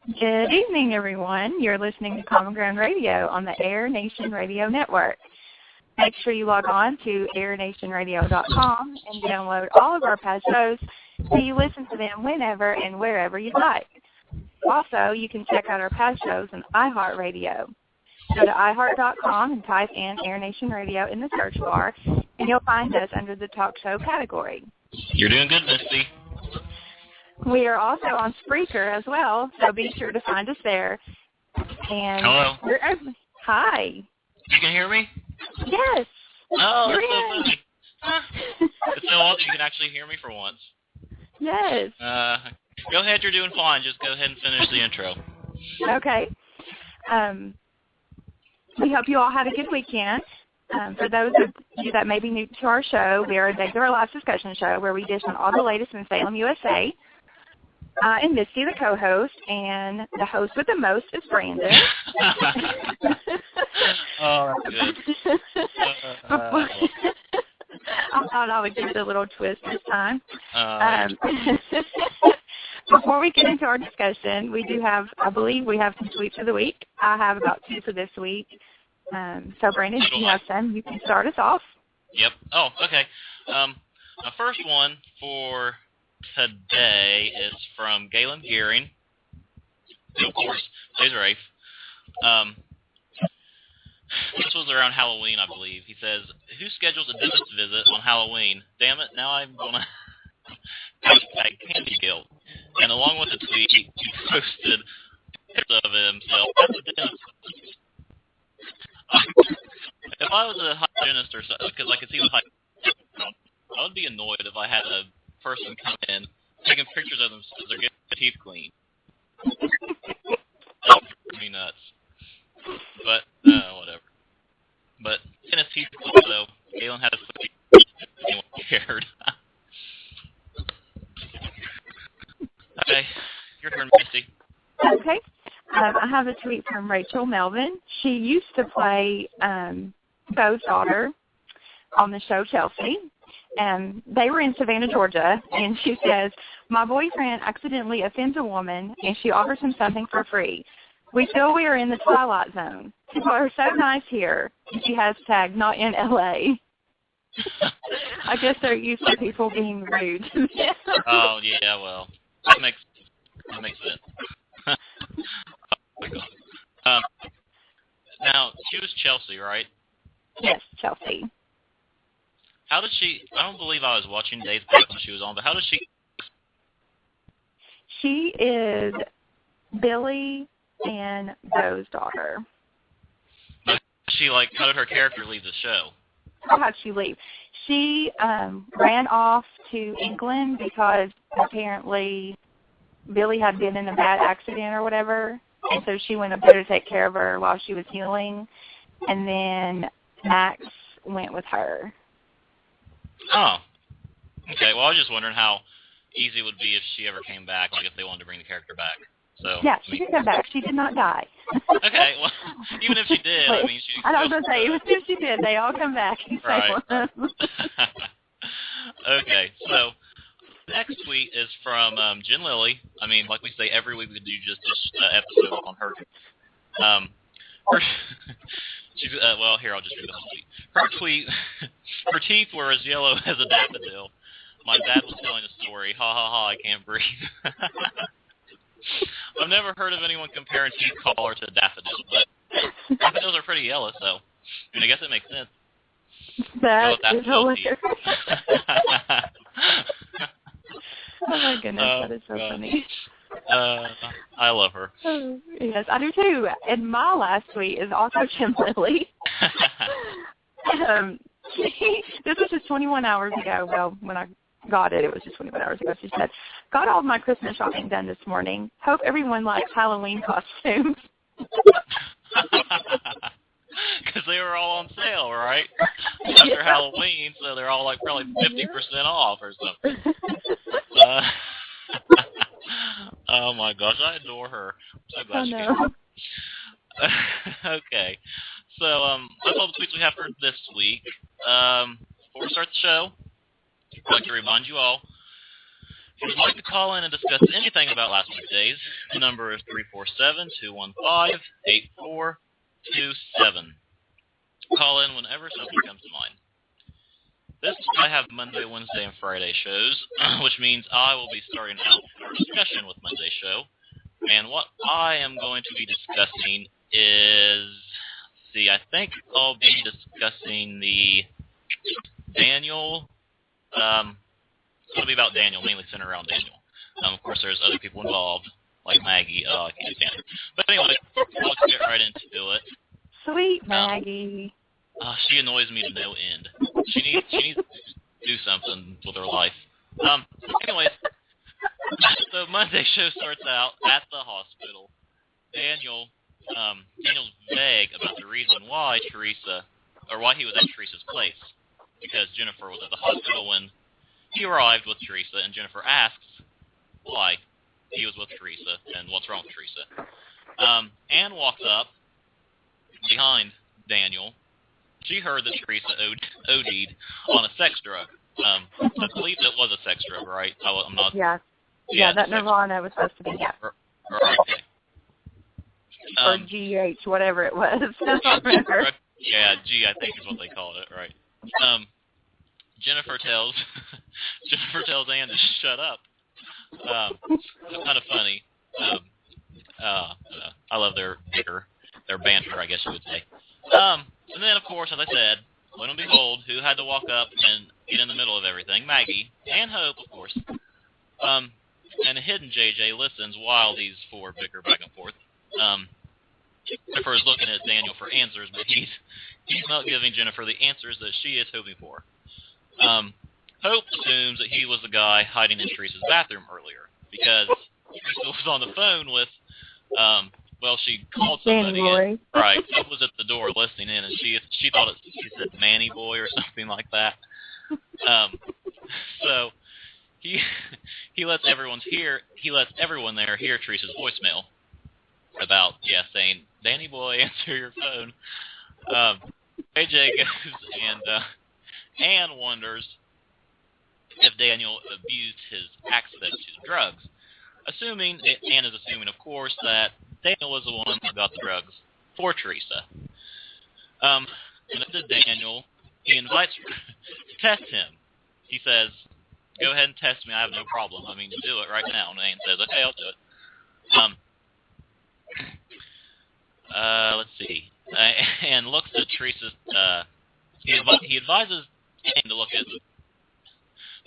Good evening, everyone. You're listening to Common Ground Radio on the Air Nation Radio Network. Make sure you log on to airnationradio.com and download all of our past shows so you listen to them whenever and wherever you'd like. Also, you can check out our past shows on iHeartRadio. Go to iHeart.com and type in Air Nation Radio in the search bar, and you'll find us under the talk show category. You're doing good, Misty. We are also on Spreaker as well, so be sure to find us there. And hello. Hi. You can hear me? Yes. Oh, that's so funny. It's so awesome you can actually hear me for once. Yes. Go ahead, you're doing fine. Just go ahead and finish the intro. Okay. We hope you all had a good weekend. For those of you that may be new to our show, we are a regular live discussion show where we dish on all the latest in Salem, USA. And Misty, the co-host, and the host with the most is Brandon. Oh, that's good. I thought I would give it a little twist this time. Before we get into our discussion, we do have, I believe we have some tweets of the week. I have about 2 for this week. So, Brandon, if you have some, you can start us off. Yep. Oh, okay. The first one for today is from Galen Gearing. Of course, today's Rafe. This was around Halloween, I believe. He says, "Who schedules a dentist visit on Halloween? Damn it, now I'm going to hashtag candy guilt." And along with the tweet, he posted pictures of himself at the dentist. If I was a hygienist or something, because I could see the hygienist, I would be annoyed if I had a person come in taking pictures of themselves as they're getting their teeth clean. That would drive me nuts. But, whatever. But in his teeth clean, though, Galen had a tweet. Anyone cared. Okay, your turn, Misty. Okay. I have a tweet from Rachel Melvin. She used to play Bo's daughter on the show Chelsea, and they were in Savannah, Georgia, and she says, "My boyfriend accidentally offends a woman, and she offers him something for free. We feel we are in the twilight zone. People are so nice here." And she has tagged, "Not in L.A." I guess they're used to people being rude. Oh, yeah, well, that makes sense. Now, she was Chelsea, right? Yes, Chelsea. How did she, I don't believe I was watching Days back when she was on, but how does she? She is Billy and Bo's daughter. She, like, how did her character leave the show? How did she leave? She ran off to England because apparently Billy had been in a bad accident or whatever, and so she went up there to take care of her while she was healing, and then Max went with her. Oh. Okay, well, I was just wondering how easy it would be if she ever came back, like if they wanted to bring the character back. So yeah, she did come back. She did not die. Okay, well, even if she did, I mean, she... I was going to say, even if she did, they all come back. Right. Okay, so the next tweet is from Jen Lilly. I mean, like we say, every week we do just this episode on her. Well, here, I'll just read the whole tweet. Her tweet, her teeth were as yellow as a daffodil. My dad was telling a story. Ha, ha, ha, I can't breathe. I've never heard of anyone comparing teeth color to a daffodil, but daffodils are pretty yellow, so I mean, I guess it makes sense. That is hilarious. Oh my goodness, that is so funny. I love her. Yes, I do too. And my last tweet is also Jim Lilly. This was just 21 hours ago. Well, when I got it, it was just 21 hours ago. She said, "Got all of my Christmas shopping done this morning. Hope everyone likes Halloween costumes." Because they were all on sale, right? After Halloween, so they're all like probably 50% off or something. Oh my gosh, I adore her. I'm so glad she came. Okay, so that's all the tweets we have for this week. Before we start the show, I'd like to remind you all If you'd like to call in and discuss anything about last week's days, the number is 347-215-8427. Call in whenever something comes to mind. This week I have Monday, Wednesday, and Friday shows, which means I will be starting out our discussion with Monday's show. And what I am going to be discussing is, I think I'll be discussing the Daniel. It's going to be about Daniel, mainly centered around Daniel. Of course, there's other people involved, like Maggie. I can't stand her. But anyway, let's get right into it. Sweet Maggie. She annoys me to no end. She needs to do something with her life. Anyways, so Monday's show starts out at the hospital. Daniel's vague about the reason why he was at Teresa's place, because Jennifer was at the hospital when he arrived with Teresa, and Jennifer asks why he was with Teresa and what's wrong with Teresa. Anne walks up behind Daniel. She heard that Teresa OD'd on a sex drug. I believe it was a sex drug, right? I'm not. Yeah. Yeah, that Nirvana was supposed to be. Yeah. Right. Or GH, whatever it was. I don't remember. Yeah, G, I think is what they called it, right? Jennifer tells Anne to shut up. It's kind of funny. I love their banter, I guess you would say. And then, of course, as I said, lo and behold, who had to walk up and get in the middle of everything? Maggie and Hope, of course. And a hidden JJ listens while these four bicker back and forth. Jennifer is looking at Daniel for answers, but he's not giving Jennifer the answers that she is hoping for. Hope assumes that he was the guy hiding in Teresa's bathroom earlier, because Teresa was on the phone with, she called somebody in. Right, Hope was at the door listening in, and she thought she said Manny Boy or something like that. So he lets everyone there hear Teresa's voicemail about saying, Danny Boy, answer your phone. AJ goes and Anne wonders if Daniel abused his access to drugs. Anne is assuming, of course, that Daniel was the one who got the drugs for Teresa. And to Daniel, he invites her to test him. He says, go ahead and test me, I have no problem. I mean, do it right now. And Anne says, okay, I'll do it. Let's see. And looks at Teresa's, he advises Anne to look at,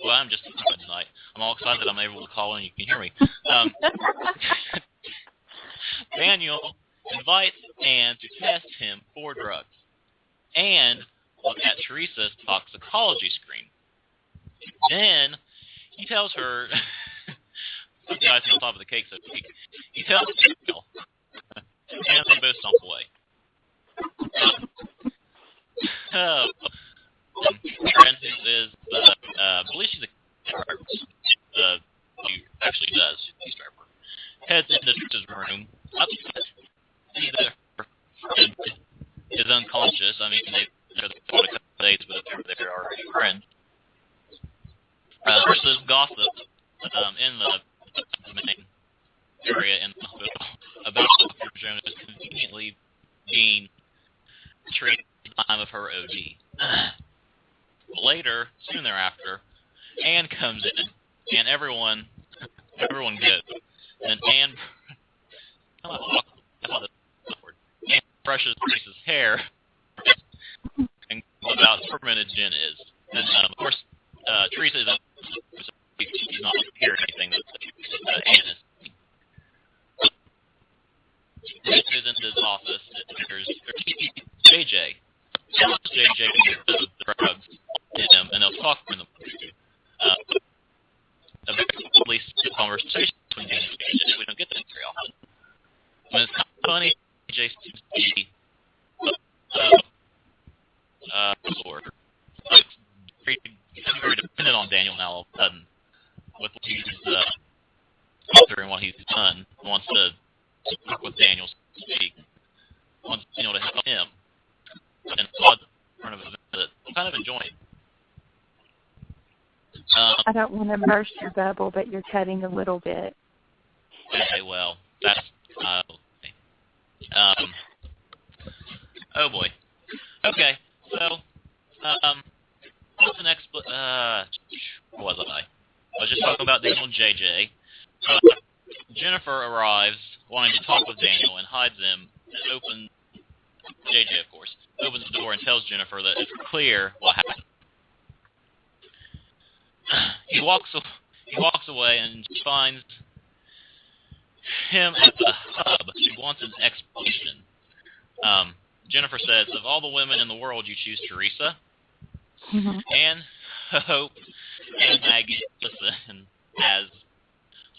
I'm just excited tonight. I'm all excited that I'm able to call in. You can hear me. Daniel invites Anne to test him for drugs and look at Teresa's toxicology screen. Then he tells her, put the icing on top of the cake, so to speak. He tells Daniel, and they both stomp away. Brandon is I believe she's a driver. She actually does. She's a driver. Heads into Teresa's room. Upset. Is unconscious. I mean, they've been a couple of days, but they're already friends. Versus gossip in the main area in the hospital about Dr. Jonas conveniently being treated at the time of her OD. Later, soon thereafter, Anne comes in, and everyone goes. And Anne brushes Teresa's hair and about how fermented gin is. And, of course, Teresa isn't, she's not hearing anything that Anne is. He goes into his office, and there's JJ. Tells JJ to get the drugs in him, and they'll talk for them. A very conversation between Anne and JJ. We don't get that very often. And it's kind of funny. JJ seems to be very dependent on Daniel now all of a sudden with what he's author and what he's done. Wants to work with Daniel, so to speak. Wants Daniel to help him. And in front of him that I'm kind of enjoying. I don't want to burst your bubble, but you're cutting a little bit. Okay, well, that's okay. Oh boy. Okay, so what's the next? What was I? I was just talking about Daniel and JJ. Jennifer arrives, wanting to talk with Daniel, and hides him. And opens JJ, of course, opens the door and tells Jennifer that it's clear what happened. He walks away and finds him at the hub. She wants an explanation. Jennifer says, of all the women in the world, you choose Teresa. Mm-hmm. And Hope and Maggie listen as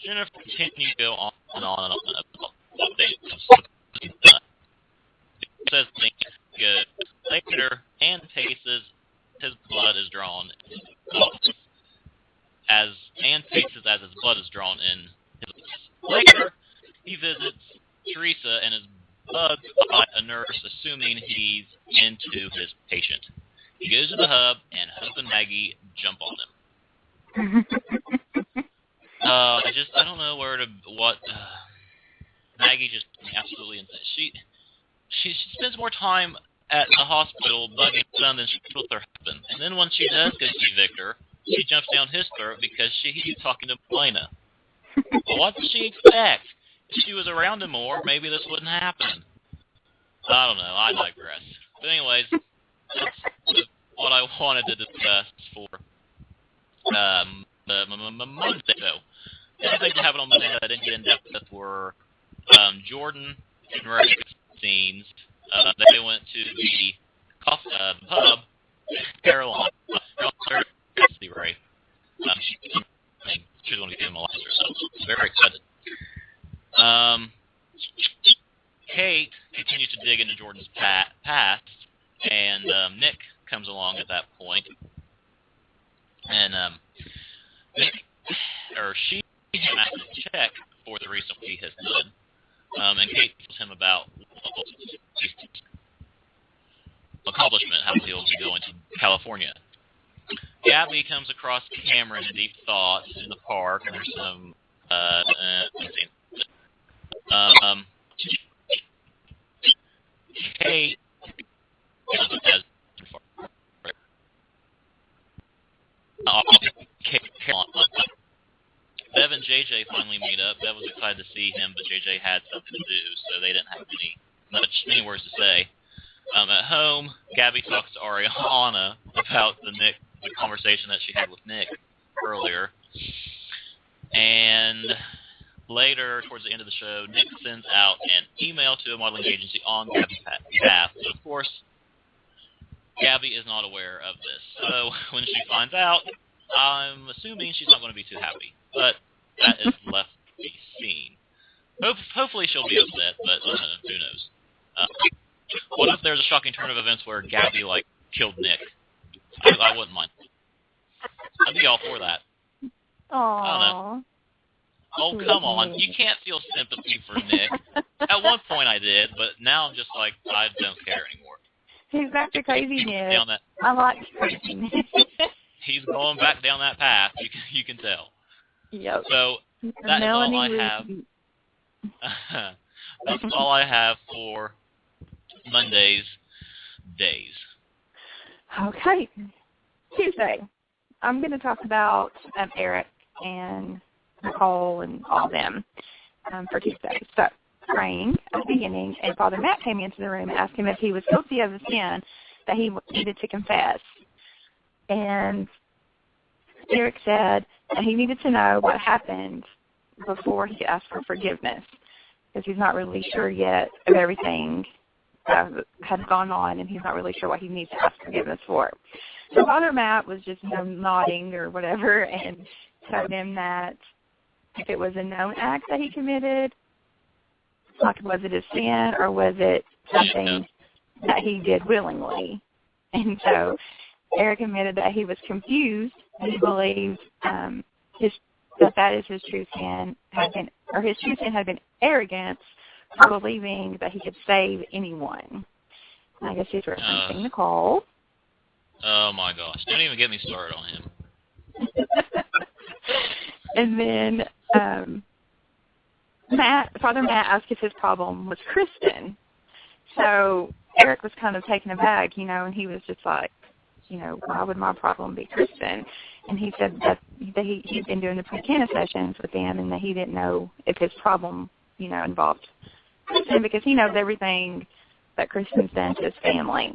Jennifer continues to go on and on and on about what they says good. Later, Ann faces his blood is drawn as Ann faces as his blood is drawn in his later, he visits Teresa and is bugged by a nurse, assuming he's into his patient. He goes to the hub, and Hope and Maggie jump on him. I don't know what. Maggie just absolutely insane. She spends more time at the hospital bugging her son than she does with her husband. And then when she does go see Victor, she jumps down his throat because he's talking to Elena. Well, what does she expect? If she was around him more, maybe this wouldn't happen. I don't know. I digress. But anyways, that's what I wanted to discuss for Monday. So, the other things that happened on Monday that I didn't get in depth with were Jordan and Ray's scenes. They went to the pub in Carolina. See Ray. She's going to give him a lecture, so I'm very excited. Kate continues to dig into Jordan's past, and Nick comes along at that point. And she has to check for the reason he has done. And Kate tells him about accomplishment, how he'll be going to California. Gabby comes across Cameron in deep thought in the park, and there's some Kate Bev and JJ finally meet up. Bev was excited to see him, but JJ had something to do, so they didn't have many words to say. At home, Gabby talks to Ariana about the conversation that she had with Nick earlier. And later, towards the end of the show, Nick sends out an email to a modeling agency on Gabby's behalf. But of course, Gabby is not aware of this. So when she finds out, I'm assuming she's not going to be too happy. But that is left to be seen. Hopefully she'll be upset, but who knows. What if there's a shocking turn of events where Gabby, killed Nick? I wouldn't mind. I'd be all for that. Aww. I don't know. Oh, come on. You can't feel sympathy for Nick. At one point I did, but now I'm just I don't care anymore. He's back to crazy Nick. I like crazy Nick. He's going back down that path. You can tell. Yep. So that is all I have. That's all I have for Monday's days. Okay. Tuesday. I'm going to talk about Eric and Nicole and all of them for Tuesday. So, praying at the beginning, and Father Matt came into the room and asked him if he was guilty of a sin that he needed to confess. And Eric said that he needed to know what happened before he asked for forgiveness, because he's not really sure yet of everything that had gone on, and he's not really sure what he needs to ask forgiveness for. So Father Matt was just nodding or whatever and told him that if it was a known act that he committed, was it a sin or was it something that he did willingly? And so Eric admitted that he was confused. He believed that is his true sin his true sin had been arrogance for believing that he could save anyone. And I guess he's referencing Nicole. Oh my gosh! Don't even get me started on him. And then Father Matt asked if his problem was Kristen. So Eric was kind of taken aback, and he was just like, why would my problem be Kristen? And he said that he'd been doing the pre-Canna sessions with them and that he didn't know if his problem, involved Kristen because he knows everything that Kristen's done to his family.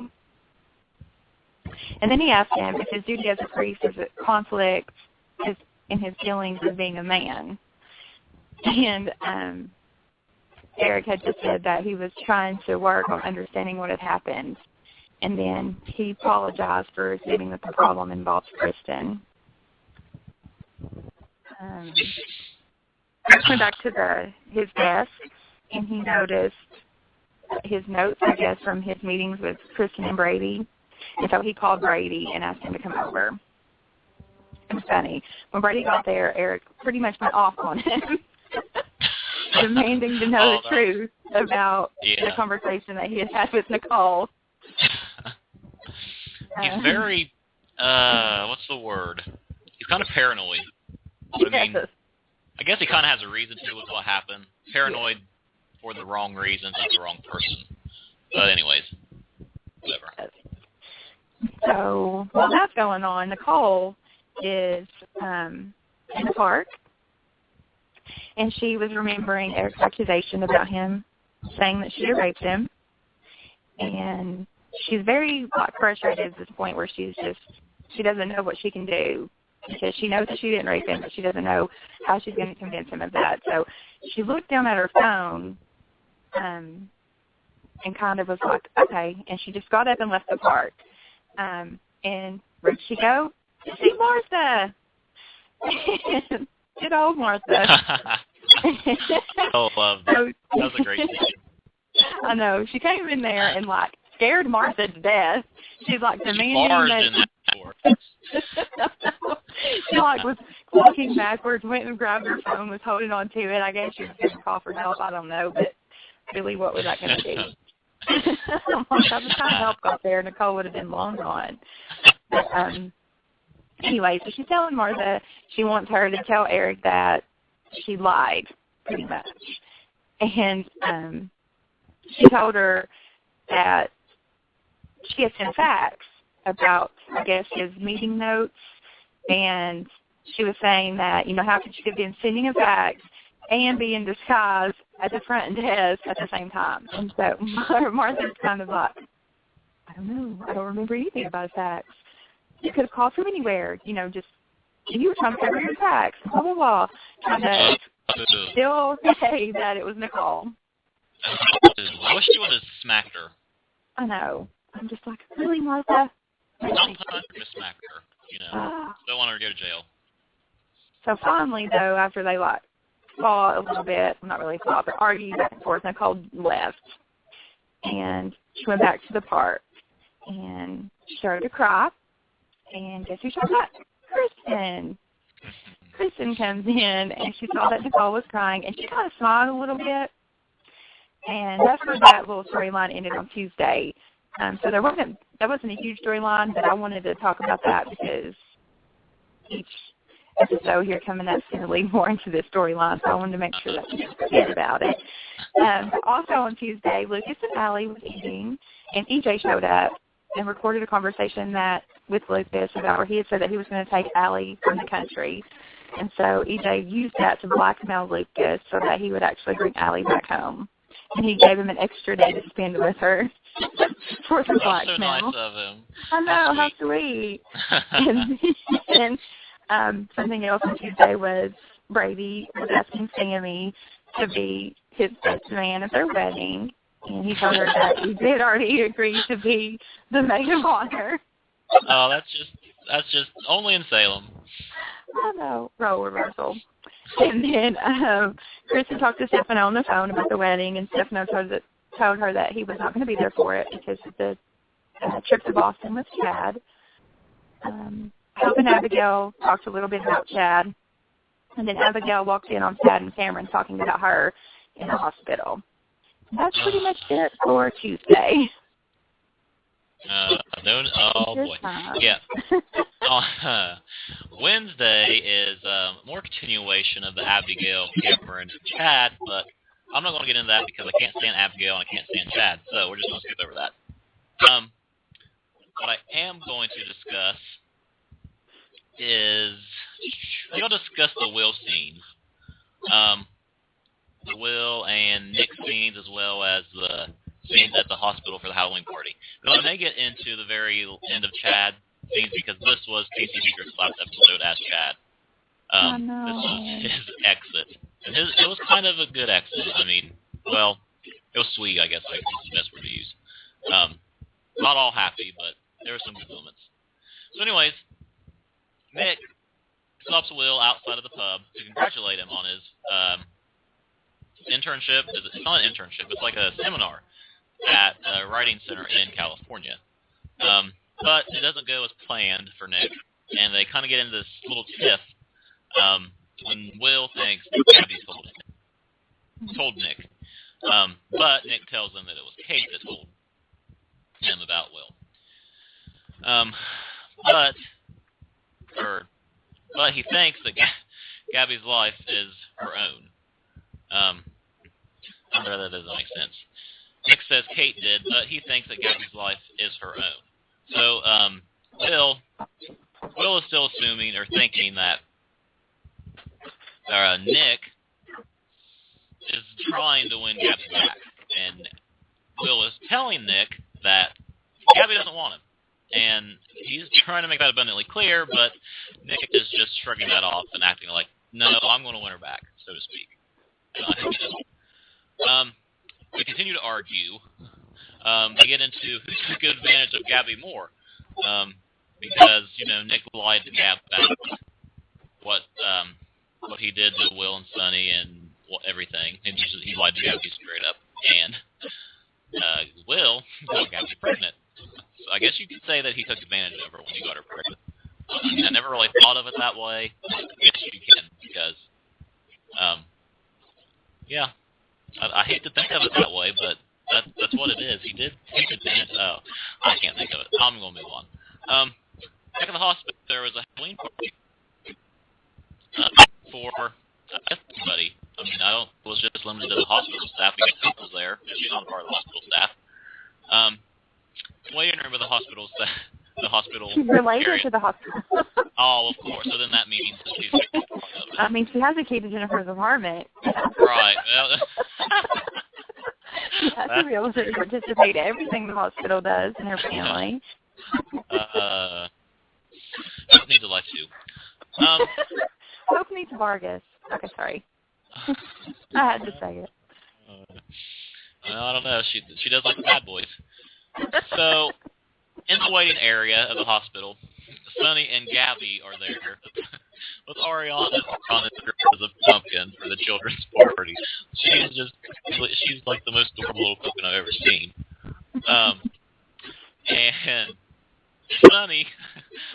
And then he asked him if his duty as a priest is a conflict in his feelings of being a man. And Eric had just said that he was trying to work on understanding what had happened. And then he apologized for assuming that the problem involved Kristen. Eric went back to his desk, and he noticed his notes, I guess, from his meetings with Kristen and Brady. And so he called Brady and asked him to come over. It was funny. When Brady got there, Eric pretty much went off on him, demanding to know the truth about the conversation that he had had with Nicole. He's very, what's the word? He's kind of paranoid. I mean, I guess he kind of has a reason to with what happened. Paranoid for the wrong reasons and the wrong person. But anyways, whatever. So while that's going on, Nicole is in the park, and she was remembering Eric's accusation about him saying that she had raped him, and she's very frustrated at this point where she doesn't know what she can do because she knows that she didn't rape him, but she doesn't know how she's going to convince him of that. So she looked down at her phone and kind of was like, okay, and she just got up and left the park. And where'd she go? To see Martha. Good old Martha. Oh, love that. That was a great scene. I know. She came in there and scared Martha to death. She's demanding that. She was walking backwards, went and grabbed her phone, was holding on to it. I guess she was going to call for help. I don't know, but really, what was that going to do? By the time help got there, Nicole would have been long gone. But, anyway, so she's telling Martha she wants her to tell Eric that she lied, pretty much. And she told her that she had sent facts about, I guess, his meeting notes. And she was saying that, how could she have been sending a fax and be in disguise at the front desk at the same time? And so Martha's kind of like, I don't know. I don't remember anything about a fax. You could have called from anywhere, just, you were trying to cover your fax, blah, blah, blah. Trying to still say that it was Nicole. I wish you would have smacked her. I know. I'm just like, really, Martha? Don't punch her, just smack her. Don't want her to go to jail. So finally, though, after they fought a little bit, not really fought, but argued back and forth, Nicole left. And she went back to the park. And she started to cry. And guess who showed up? Kristen. Kristen comes in, and she saw that Nicole was crying, and she kind of smiled a little bit. And that's where that little storyline ended on Tuesday. So that wasn't a huge storyline, but I wanted to talk about that because each episode here coming up is going to lead more into this storyline, so I wanted to make sure that we didn't forget about it. Also on Tuesday, Lucas and Allie was eating, and EJ showed up and recorded a conversation with Lucas about where he had said that he was going to take Allie from the country. And so EJ used that to blackmail Lucas so that he would actually bring Allie back home. And he gave him an extra day to spend with her for the blackmail. That's so nice of him. I know, how sweet. and something else on Tuesday was Brady was asking Sammy to be his best man at their wedding. And he told her that he did already agree to be the maid of honor. Oh, that's just only in Salem. I know, role reversal. And then Kristen talked to Stefano on the phone about the wedding, and Stefano told her that he was not going to be there for it because of the trip to Boston with Chad. Hope and Abigail talked a little bit about Chad, and then Abigail walked in on Chad and Cameron talking about her in the hospital. That's pretty much it for Tuesday. Oh boy, yeah. Wednesday is more continuation of the Abigail, Cameron, and Chad, but I'm not going to get into that because I can't stand Abigail and I can't stand Chad, so we're just going to skip over that. What I am going to discuss is I'll discuss the Will scenes. The Will and Nick scenes, as well as the scenes at the hospital for the Halloween party. But I may get into the very end of Chad scenes because this was Casey Dietrich's last episode as Chad. This was his exit. And it was kind of a good exit. I mean, well, it was sweet, I guess, is the best word to use. Not all happy, but there were some good moments. So anyways, Nick stops Will outside of the pub to congratulate him on his internship. It's not an internship. It's like a seminar at a writing center in California. But it doesn't go as planned for Nick, and they kind of get into this little tiff when Will thinks that Gabby told Nick. But Nick tells them that it was Kate that told him about Will. But he thinks that Gabby's life is her own. I don't know that doesn't make sense. Nick says Kate did, but he thinks that Gabby's life is her own. So Will is still assuming or thinking that Nick is trying to win Gabby back, and Will is telling Nick that Gabby doesn't want him. And he's trying to make that abundantly clear, but Nick is just shrugging that off and acting like, no, I'm going to win her back, so to speak. We continue to argue. They get into who took advantage of Gabby more. Because, Nick lied to Gab about what he did to Will and Sonny and everything. And he lied to Gabby straight up. And Will got Gabby pregnant. So I guess you could say that he took advantage of her when he got her pregnant. I never really thought of it that way. I guess you can because, yeah. I hate to think of it that way, but that's what it is. He did take advantage. Oh, I can't think of it. I'm going to move on. Back in the hospital, there was a Halloween party for everybody. I mean, it was just limited to the hospital staff because Hope was there. She's not a part of the hospital staff. Well, you remember the hospital staff. The hospital. She's related to the hospital. Oh, of course. So then that means that she's part of it. I mean, she has a key to Jennifer's apartment. Right. Well, she has to be able to participate in everything the hospital does in her family. Hope needs a life too. Hope needs Vargas. Okay, sorry. I had to say it. Well, I don't know. She does like the bad boys. So, in the waiting area of the hospital, Sonny and Gabby are there with Ariana on as a pumpkin for the children's party. She's like the most adorable little pumpkin I've ever seen. And Sonny,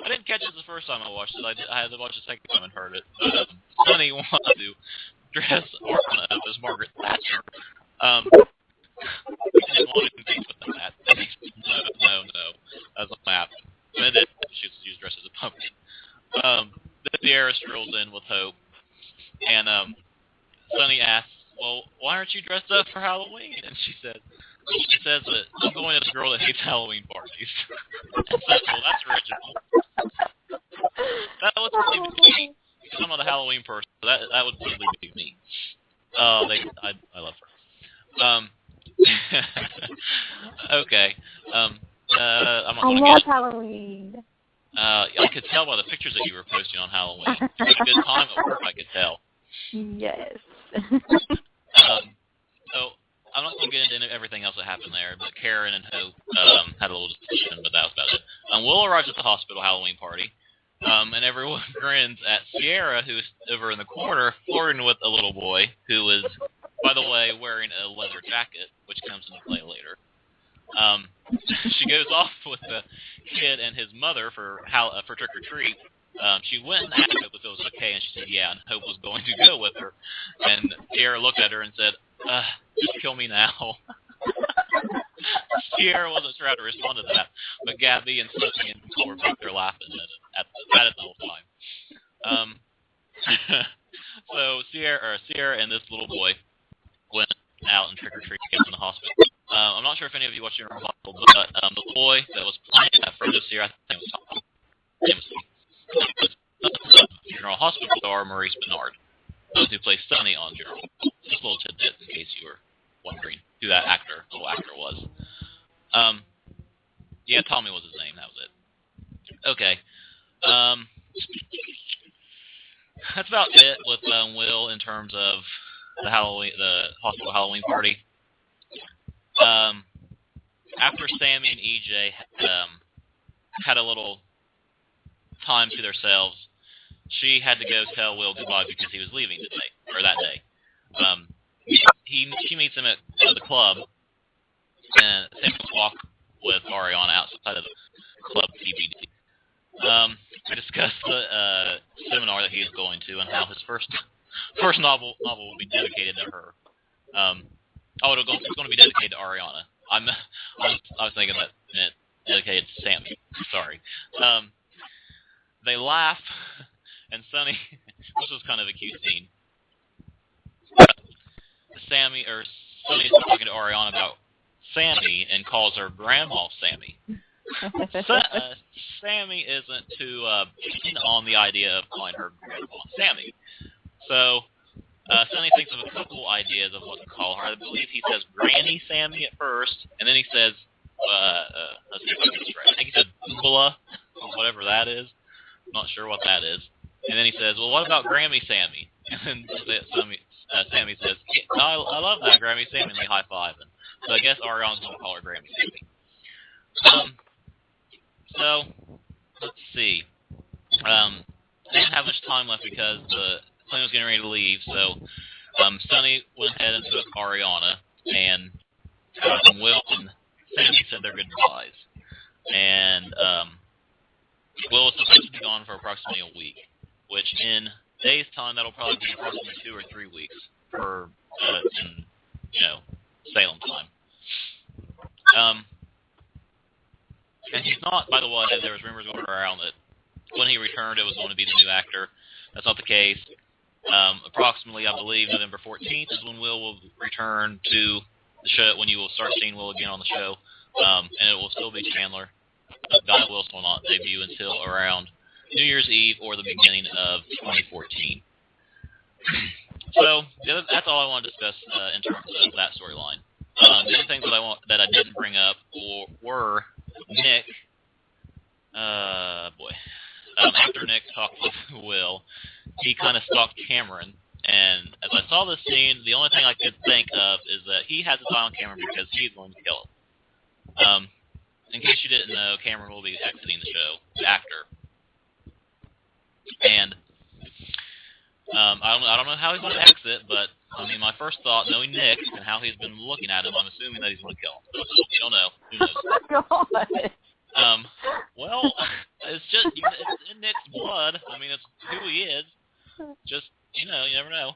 I didn't catch it the first time I watched it. I had to watch the second time and heard it. But Sonny wanted to dress Ariana up as Margaret Thatcher. She didn't want anything with that. No. That's not happening. And then she was dressed as a pumpkin. Then Sierra strolls in with Hope. And Sonny asks, well, why aren't you dressed up for Halloween? And she says that I'm going as a girl that hates Halloween parties. And says, well, that's original. That would really be me. Because I'm not a Halloween person. That would really be me. I love her. Okay. I love Halloween. I could tell by the pictures that you were posting on Halloween. It was a good time at work, I could tell. Yes. So, I'm not going to get into everything else that happened there, but Karen and Hope had a little discussion, but that was about it. Will arrives at the hospital Halloween party, and everyone grins at Sierra, who's over in the corner, flirting with a little boy, who is, by the way, wearing a leather jacket, which comes into play later. She goes off with the kid and his mother for trick or treat. She went and asked Hope if it was okay, and she said yeah, and Hope was going to go with her. And Sierra looked at her and said, just kill me now. Sierra wasn't sure how to respond to that, but Gabby and Sonny and Nicole were back there laughing at Sierra and this little boy went out and trick-or-treated in the hospital. I'm not sure if any of you watched General Hospital, but the boy that was playing that friend of Sierra, I think it was General Hospital star Maurice Bernard, who plays Sonny on General. Just a little tidbit in case you were wondering who that little actor was. Yeah, Tommy was his name. That was it. Okay. That's about it with Will in terms of the hospital Halloween party. After Sammy and EJ had a little time to themselves, she had to go tell Will goodbye because he was leaving that day. She meets him at the club, and Sammy walk with Ariana outside of the club TBD. We discussed the seminar that he is going to and how his first novel will be dedicated to her. It's going to be dedicated to Ariana. I was thinking that it dedicated to Sammy. Sorry. They laugh, and Sonny. This was kind of a cute scene. Sonny's talking to Ariana about Sammy and calls her Grandma Sammy. Sammy isn't too keen on the idea of calling her Grandma Sammy. So Sonny thinks of a couple ideas of what to call her. I believe he says Granny Sammy at first, and then he says, let's see if I can get this right. I think he said Bula, or whatever that is. I'm not sure what that is. And then he says, well, what about Grammy Sammy? And then Sammy says, yeah, I love that, Grammy Sammy, and they high-five. So I guess Ariana's going to call her Grammy Sammy. So, let's see. I didn't have much time left because the plane was getting ready to leave, so Sonny went ahead and took Ariana, and Will and Sammy said their goodbyes. And Will was supposed to be gone for approximately a week, which in days' time, that'll probably be approximately 2 or 3 weeks for, in, Salem time. And he's not, by the way, there was rumors going around that when he returned, it was going to be the new actor. That's not the case. Approximately, I believe, November 14th is when Will will return to the show, when you will start seeing Will again on the show. And it will still be Chandler. Guy Wilson will not debut until around New Year's Eve or the beginning of 2014. So, that's all I want to discuss in terms of that storyline. The other things that I didn't bring up were Nick. After Nick talked with Will, he kind of stalked Cameron. And as I saw this scene, the only thing I could think of is that he has his eye on Cameron because he's going to kill him. In case you didn't know, Cameron will be exiting the show, the actor. And I don't know how he's going to exit, but I mean, my first thought, knowing Nick and how he's been looking at him, I'm assuming that he's going to kill him. You don't know. Who knows? Oh my God. Well, it's just it's in Nick's blood. I mean, it's who he is. Just you never know.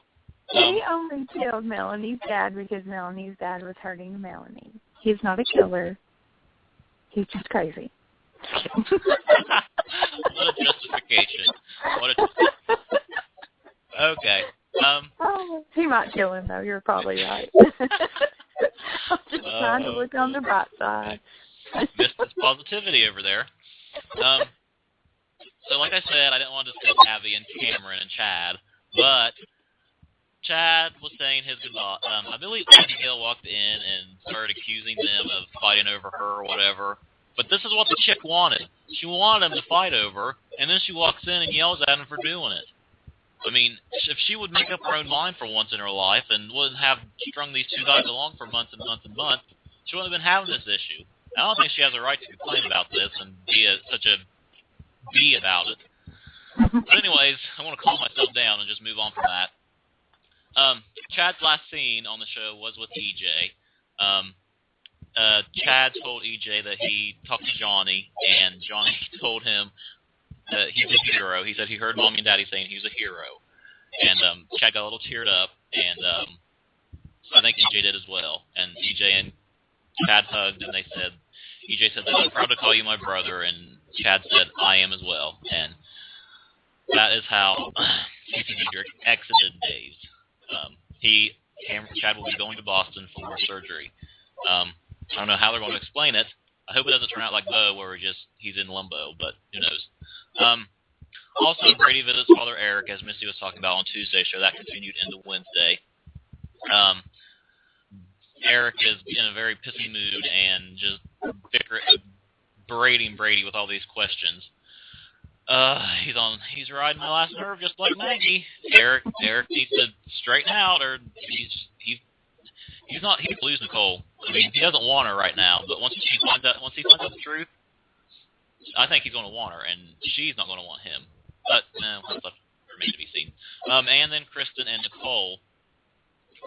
He only killed Melanie's dad because Melanie's dad was hurting Melanie. He's not a killer. He's just crazy. What a justification. Okay. He might kill him, though. You're probably right. I'm just trying to look on the bright side. Missed his positivity over there. So, like I said, I didn't want to discuss Abby and Cameron and Chad, but Chad was saying his goodbye. I believe Abigail walked in and started accusing them of fighting over her or whatever. But this is what the chick wanted. She wanted him to fight over, and then she walks in and yells at him for doing it. I mean, if she would make up her own mind for once in her life and wouldn't have strung these two guys along for months and months and months, she wouldn't have been having this issue. I don't think she has a right to complain about this and be such a bee about it. But anyways, I want to calm myself down and just move on from that. Chad's last scene on the show was with EJ. Chad told EJ that he talked to Johnny, and Johnny told him that he's a hero. He said he heard Mommy and Daddy saying he was a hero. And Chad got a little teared up, and I think EJ did as well. And EJ and Chad hugged, and they said, EJ said that I'm proud to call you my brother, and Chad said, I am as well. And that is how CC Diedrich exited Days. Chad will be going to Boston for surgery. I don't know how they're going to explain it. I hope it doesn't turn out like Bo, where he's in limbo, but who knows. Also, Brady visits Father Eric, as Misty was talking about on Tuesday's show. That continued into Wednesday. Eric is in a very pissy mood and just berating Brady with all these questions. He's riding my last nerve just like Maggie. Eric needs to straighten out, or he's lose Nicole. I mean, he doesn't want her right now, but once he finds out the truth, I think he's going to want her, and she's not going to want him. But that's left remains to be seen. And then Kristen and Nicole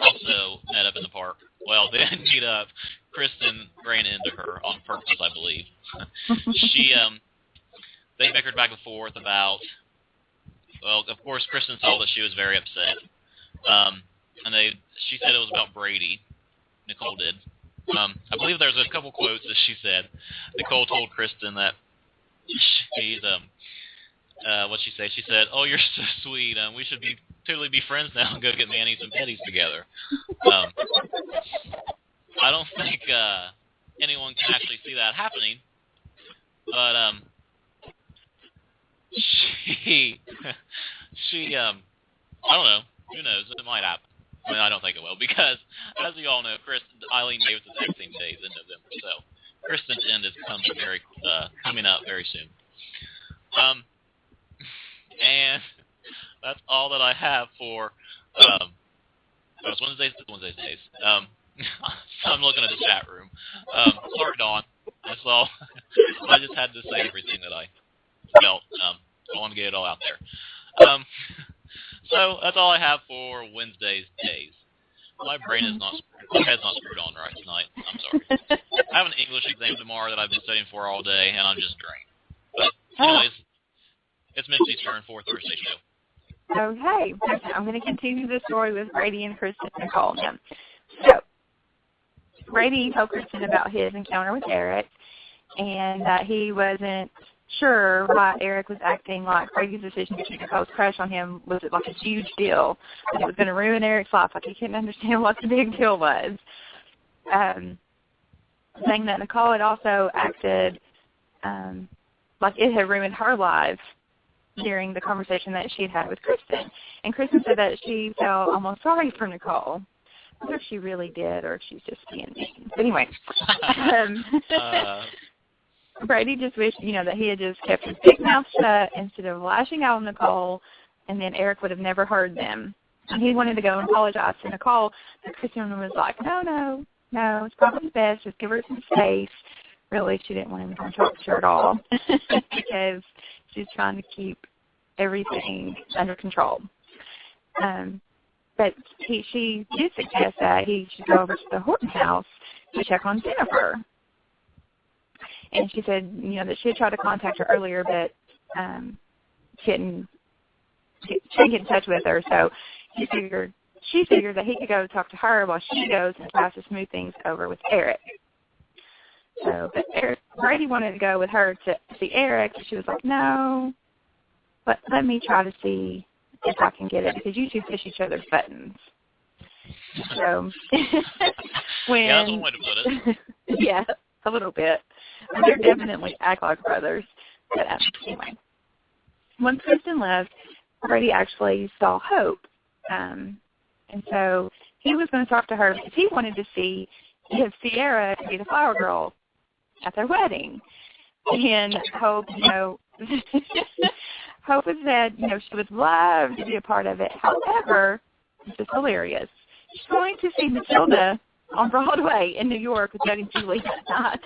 also met up in the park. Well, they didn't meet up. Kristen ran into her on purpose, I believe. They bickered back and forth about. Well, of course, Kristen saw that she was very upset, and she said it was about Brady. Nicole did. I believe there's a couple quotes that she said. Nicole told Kristen that she's what'd she say? She said, "Oh, you're so sweet. We should totally be friends now and go get Manny's and Petty's together." I don't think anyone can actually see that happening, but she I don't know. Who knows? It might happen. I mean, I don't think it will, because, as you all know, Eileen Davis' vaccine day is in November, so Kristen's end is coming up very soon. And that's all that I have for Wednesdays. I'm looking at the chat room. Sorry, Dawn. I just had to say everything that I felt. I want to get it all out there. So that's all I have for Wednesday's days. My head's not screwed on right tonight. I'm sorry. I have an English exam tomorrow that I've been studying for all day, and I'm just drained. But anyways, it's Misty's turn for Thursday show. Okay. I'm going to continue the story with Brady and Kristen and Nicole now. So, Brady told Kristen about his encounter with Eric, and that he wasn't sure why Eric was acting like Brady's decision to keep Nicole's crush on him was like a huge deal. It was going to ruin Eric's life. Like, he couldn't understand what the big deal was. Saying that Nicole had also acted like it had ruined her life during the conversation that she had with Kristen. And Kristen said that she felt almost sorry for Nicole. Whether if she really did or if she's just being mean. But anyway. Brady just wished, that he had just kept his big mouth shut instead of lashing out on Nicole, and then Eric would have never heard them. And he wanted to go and apologize to Nicole, but Kristen was like, no, it's probably best. Just give her some space. Really, she didn't want him to talk to her at all because she's trying to keep everything under control. But she did suggest that he should go over to the Horton house to check on Jennifer. And she said, that she had tried to contact her earlier, but she didn't get in touch with her. So she figured that he could go talk to her while she goes and tries to smooth things over with Eric. So, but Brady wanted to go with her to see Eric. She was like, no, but let me try to see if I can get it, because you two push each other's buttons. So yeah, that's one way to put it. Yeah, a little bit. They're definitely act like brothers. But anyway, once Kristen left, Brady actually saw Hope. And so he was going to talk to her because he wanted to see if Sierra could be the flower girl at their wedding. And Hope, Hope had said, she would love to be a part of it. However, this is hilarious. She's going to see Matilda on Broadway in New York with Jody and Julie that night.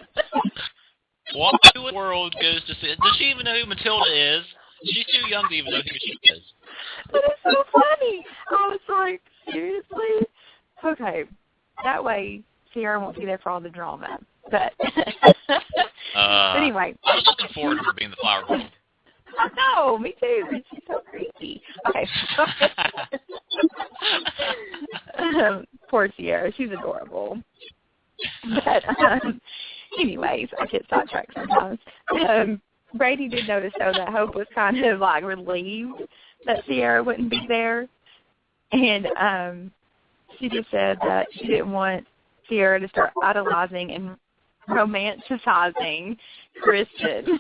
What in the world goes to see? Does she even know who Matilda is? She's too young to even know who she is. But it's so funny. I was like, seriously? Okay. That way, Sierra won't be there for all the drama. But anyway. I was looking forward to her being the flower girl. I know, me too. She's so creepy. Okay. Poor Sierra. She's adorable. But anyways, I get sidetracked sometimes. Brady did notice, though, that Hope was kind of, relieved that Sierra wouldn't be there. And she just said that she didn't want Sierra to start idolizing and romanticizing Kristen.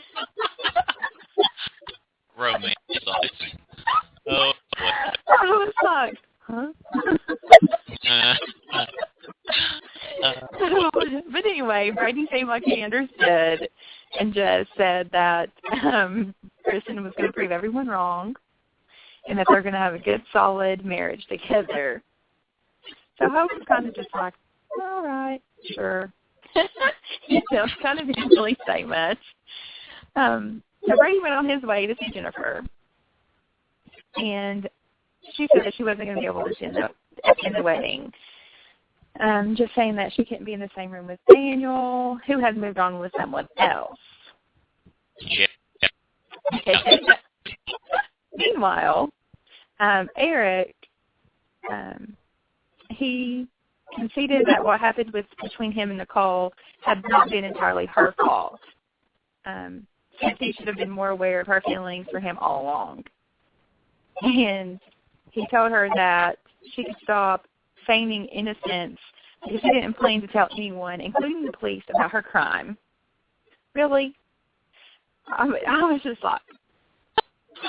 Romanticizing. Oh, boy. I was like, huh? But anyway, Brady seemed like he understood and just said that Kristen was going to prove everyone wrong and that they're going to have a good, solid marriage together. So Hope was kind of just like, all right, sure. Kind of didn't really say much. So Brady went on his way to see Jennifer. And she said that she wasn't going to be able to attend the wedding. Just saying that she couldn't be in the same room with Daniel, who had moved on with someone else. Yeah. Meanwhile, Eric, he conceded that what happened between him and Nicole had not been entirely her fault. He should have been more aware of her feelings for him all along. And he told her that she could stop feigning innocence because she didn't plan to tell anyone, including the police, about her crime. Really? I was just like,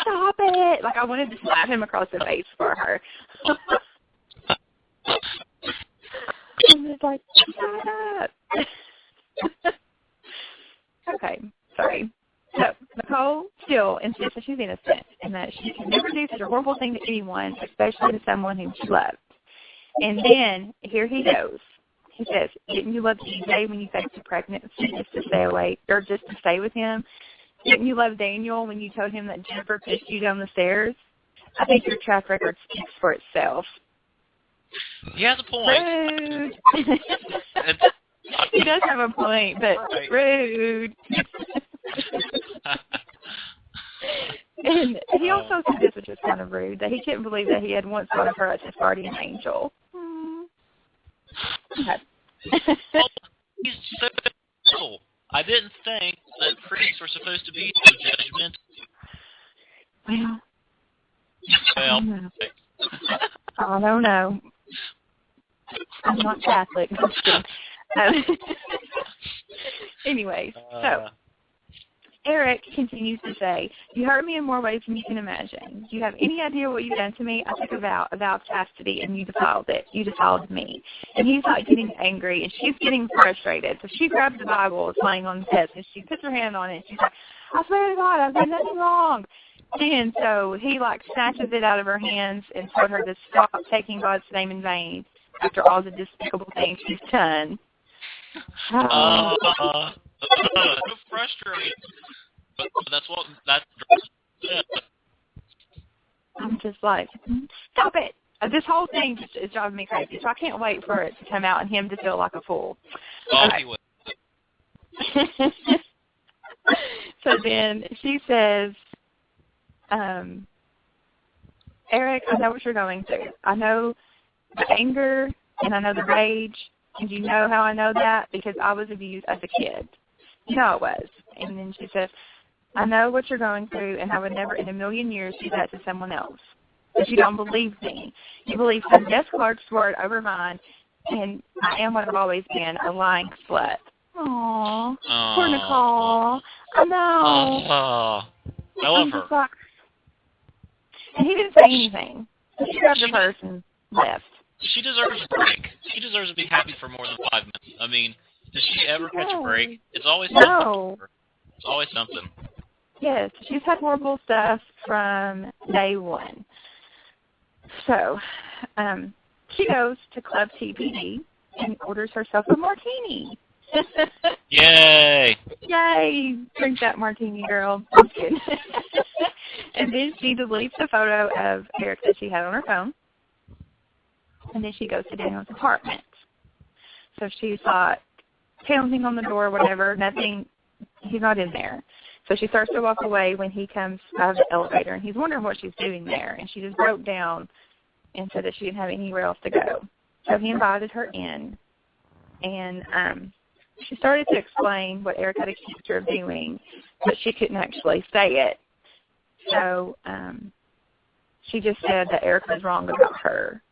stop it! Like, I wanted to slap him across the face for her. I'm just like, shut up! Okay, sorry. So, Nicole still insists that she's innocent and that she can never do such a horrible thing to anyone, especially to someone whom she loved. And then, here he goes. He says, didn't you love EJ when you faked a pregnancy just to stay away, or just to stay with him? Didn't you love Daniel when you told him that Jennifer pushed you down the stairs? I think your track record speaks for itself. He has a point. Rude. He does have a point, but rude. And he also said this, which is kind of rude, that he couldn't believe that he had once thought of her as his guardian angel. Okay. He's so cool. I didn't think that priests were supposed to be so judgmental. Well, I don't know. I'm not Catholic. Anyway, so Eric continues to say, you hurt me in more ways than you can imagine. Do you have any idea what you've done to me? I took a vow of chastity, and you defiled it. You defiled me. And he's like getting angry, and she's getting frustrated. So she grabs the Bible, it's laying on the desk, and she puts her hand on it, and she's like, I swear to God, I've done nothing wrong. And so he like snatches it out of her hands and told her to stop taking God's name in vain after all the despicable things she's done. So frustrating. But that's I'm just like, stop it. This whole thing just is driving me crazy. So I can't wait for it to come out and him to feel like a fool. Oh, okay. he would. So then she says, Eric, I know what you're going through. I know the anger and I know the rage. And you know how I know that? Because I was abused as a kid. You know I was. And then she says, I know what you're going through, and I would never in a million years do that to someone else. But you don't believe me. You believe some Jess Clark's word over mine, and I am what I've always been, a lying slut. Aww. Poor Nicole. I know. I love her. Like, and he didn't say anything. She grabbed her purse and left. She deserves a break. She deserves to be happy for more than 5 minutes. I mean, does she ever catch a break? It's always something. No. It's always something. Yes, she's had horrible stuff from day one. So, she goes to Club TPD and orders herself a martini. Yay! Yay! Drink that martini, girl. I'm kidding. And then she deletes the photo of Eric that she had on her phone. And then she goes to Daniel's apartment. So she's like pounding on the door, whatever, nothing, he's not in there. So she starts to walk away when he comes out of the elevator, and he's wondering what she's doing there. And she just broke down and said that she didn't have anywhere else to go. So he invited her in, and she started to explain what Eric had accused her of doing, but she couldn't actually say it. So she just said that Eric was wrong about her.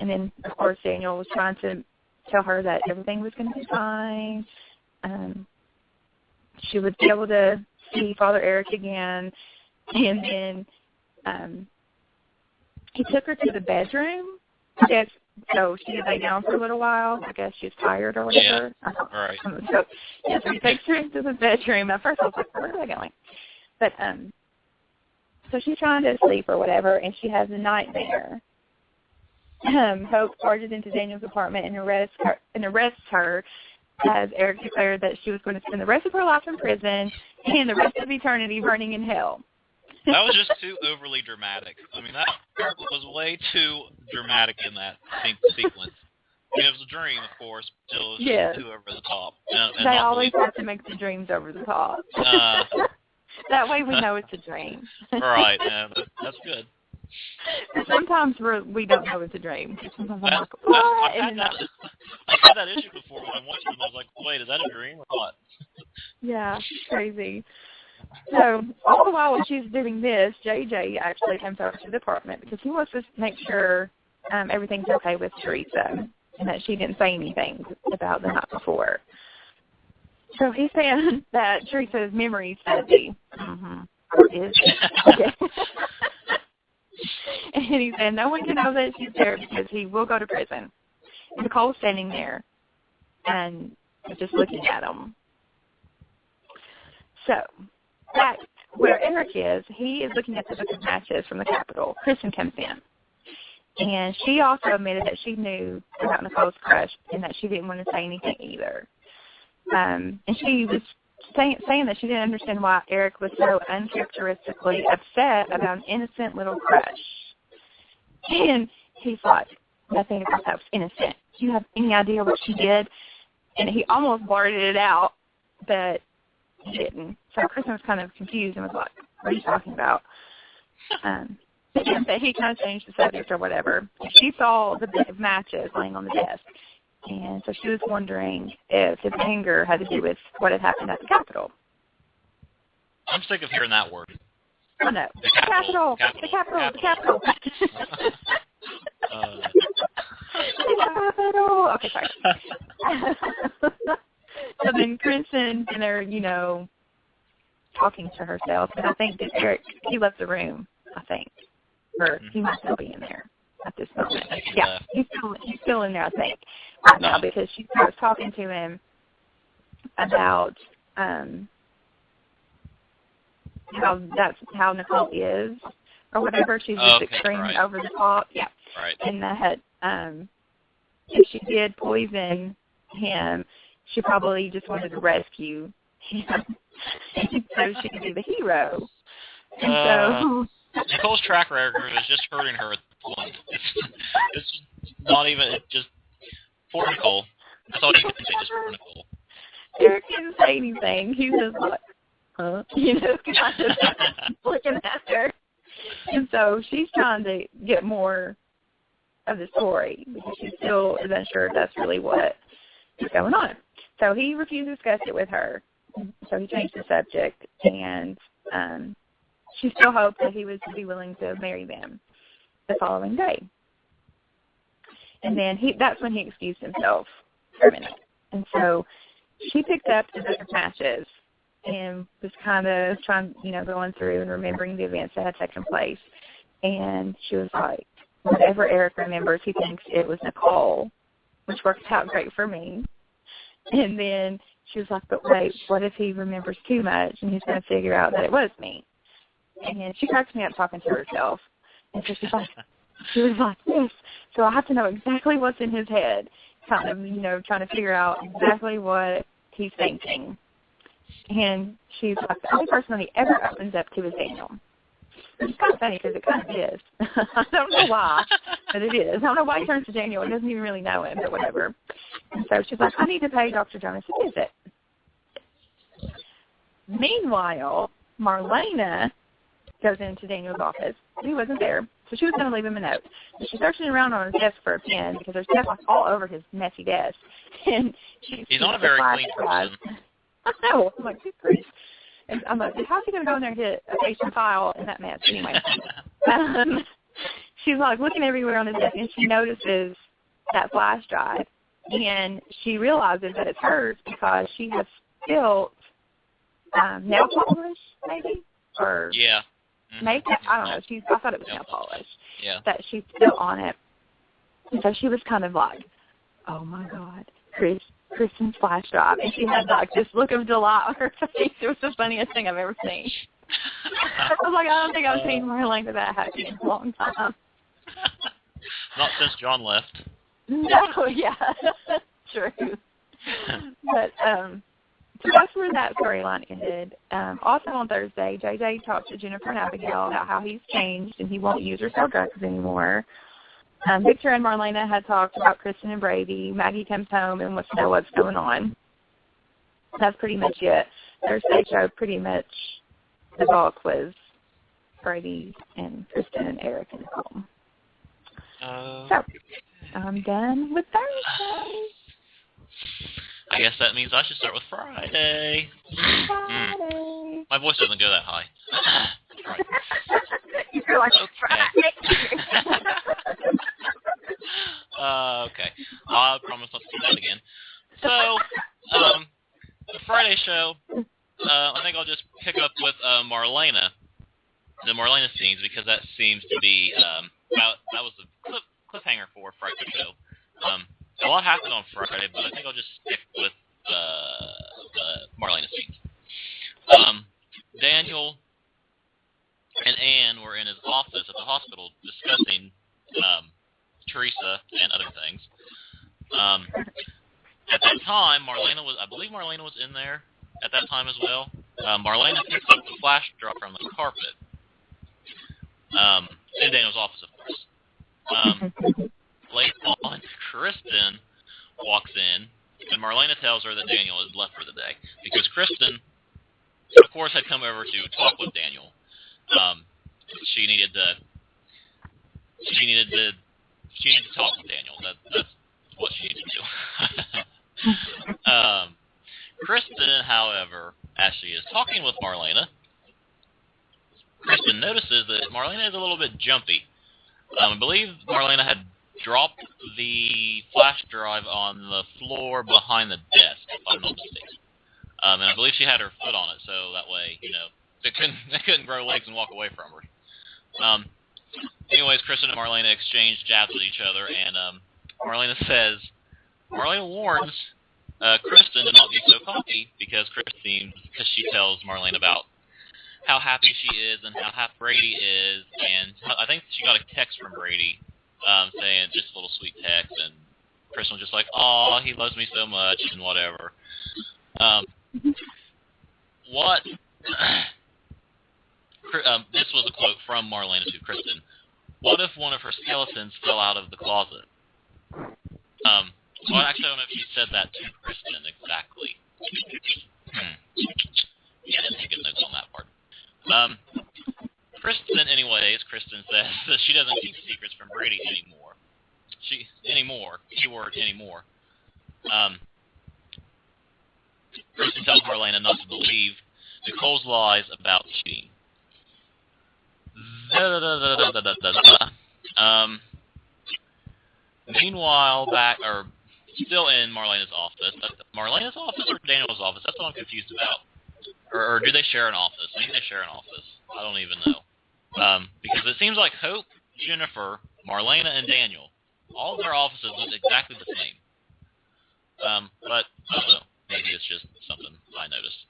And then, of course, Daniel was trying to tell her that everything was going to be fine. She would be able to see Father Eric again. And then he took her to the bedroom, I guess, so she lay down for a little while. I guess she was tired or whatever. Yeah, right. So he takes her into the bedroom. At first I was like, where are they going? But so she's trying to sleep or whatever, and she has a nightmare. Hope barges into Daniel's apartment and arrests her as Eric declared that she was going to spend the rest of her life in prison and the rest of eternity burning in hell. That was just too overly dramatic. I mean, that was way too dramatic in that sequence. I mean, it was a dream, of course, but it was just too over the top. And they always have to make the dreams over the top. That way we know it's a dream. Right, yeah, that's good. Sometimes we don't know it's a dream. Sometimes I'm like, what? I've had that issue before when I watched it. I was like, wait, is that a dream or what? Yeah, crazy. So all the while she's doing this, JJ actually comes over to the apartment because he wants to make sure everything's okay with Teresa and that she didn't say anything about the night before. So he's saying that Teresa's memory is fuzzy. Okay. And he said no one can know that she's there because he will go to prison. And Nicole's standing there and just looking at him. So back where Eric is, he is looking at the book of matches from the Capitol. Kristen comes in. And she also admitted that she knew about Nicole's crush and that she didn't want to say anything either. And she was saying that she didn't understand why Eric was so uncharacteristically upset about an innocent little crush. And he's like, nothing about that was innocent. Do you have any idea what she did? And he almost blurted it out, but he didn't. So Kristen was kind of confused and was like, what are you talking about? But he kind of changed the subject or whatever. She saw the bit of matches laying on the desk. And so she was wondering if his anger had to do with what had happened at the Capitol. I'm sick of hearing that word. Oh, no. The Capitol. The Capitol. The Capitol. The Capitol. Okay, sorry. So then Kristen, and they're, talking to herself. And I think that Eric, he left the room, I think. Or he might still be in there at this moment. Yeah, he's still in there, I think, right now, because she starts talking to him about how Nicole is or whatever. She's just extremely over the top. Yeah. Right. And that if she did poison him, she probably just wanted to rescue him so she could be the hero. And so Nicole's track record is just hurting her at the point. It's not even, it's just poor Nicole. That's all you can say, just poor Nicole. Eric didn't say anything. He was like, huh? Kind of looking at her. And so she's trying to get more of the story because she still is unsure if that's really what is going on. So he refused to discuss it with her. So he changed the subject, and she still hoped that he would be willing to marry them the following day. And then that's when he excused himself for a minute. And so she picked up the book of matches and was kind of trying, going through and remembering the events that had taken place. And she was like, whatever Eric remembers, he thinks it was Nicole, which worked out great for me. And then she was like, but wait, what if he remembers too much and he's going to figure out that it was me? And she cracks me up talking to herself. And so she was like, yes, so I have to know exactly what's in his head, kind of, trying to figure out exactly what he's thinking. And she's like, the only person that he ever opens up to is Daniel. It's kind of funny because it kind of is. I don't know why, but it is. I don't know why he turns to Daniel. He doesn't even really know him, but whatever. And so she's like, I need to pay Dr. Jonas a visit. Meanwhile, Marlena goes into Daniel's office. He wasn't there, so she was going to leave him a note. So she's searching around on his desk for a pen because there's stuff all over his messy desk. And he's not a very clean person. I know. I'm like, good grief. And I'm like, how's he going to go in there and get a patient file in that mess anyway? she's like looking everywhere on the desk, and she notices that flash drive, and she realizes that it's hers because she has spilt nail polish, maybe, or makeup. I don't know. I thought it was nail polish that she spilt on it. And so she was kind of like, "Oh my God, Kristen's flash drive," and she had like this look of delight on her face. It was the funniest thing I've ever seen. I was like, I don't think I've seen Marlena that happy in a long time. Not since John left. No, yeah, true. But so that's where that storyline ended. Also on Thursday, JJ talked to Jennifer and Abigail about how he's changed and he won't use or sell drugs anymore. Victor and Marlena had talked about Kristen and Brady. Maggie comes home and wants to know what's going on. That's pretty much it. Thursday show, pretty much the bulk was Brady and Kristen and Eric and Nicole. So I'm done with Thursday. I guess that means I should start with Friday. Friday. My voice doesn't go that high. Right. You're like, Friday. Okay. I promise not to do that again. So, the Friday show, I think I'll just pick up with Marlena, the Marlena scenes, because that seems to be, that was the cliffhanger for Friday show. A lot happened on Friday, but I think I'll just stick with the Marlena scenes. Daniel and Anne were in his office at the hospital discussing Teresa and other things. At that time, I believe Marlena was in there at that time as well. Marlena picks up the flash drive from the carpet. In Daniel's office, of course. Later on, Kristen walks in, and Marlena tells her that Daniel is left for the day. Because Kristen, of course, had come over to talk with Daniel. She needed to talk with Daniel. That's what she needed to do. Kristen, however, as she is talking with Marlena, Kristen notices that Marlena is a little bit jumpy. I believe Marlena had dropped the flash drive on the floor behind the desk, if I'm not mistaken. And I believe she had her foot on it, so that way, they couldn't grow legs and walk away from her. Anyways, Kristen and Marlena exchange jabs with each other, and Marlena warns Kristen to not be so cocky because she tells Marlena about how happy she is and how happy Brady is, and I think she got a text from Brady saying just a little sweet text, and Kristen was just like, "Aw, he loves me so much," and whatever. This was a quote from Marlena to Kristen. What if one of her skeletons fell out of the closet? Well, actually, I don't know if she said that to Kristen exactly. Yeah, I didn't take good notes on that part. Kristen says that she doesn't keep secrets from Brady anymore. Keyword anymore. Kristen tells Marlena not to believe Nicole's lies about cheating. Meanwhile, still in Marlena's office. Marlena's office or Daniel's office? That's what I'm confused about. Or do they share an office? Maybe they share an office. I don't even know. Because it seems like Hope, Jennifer, Marlena, and Daniel, all of their offices look exactly the same. But I don't know. Maybe it's just something I noticed.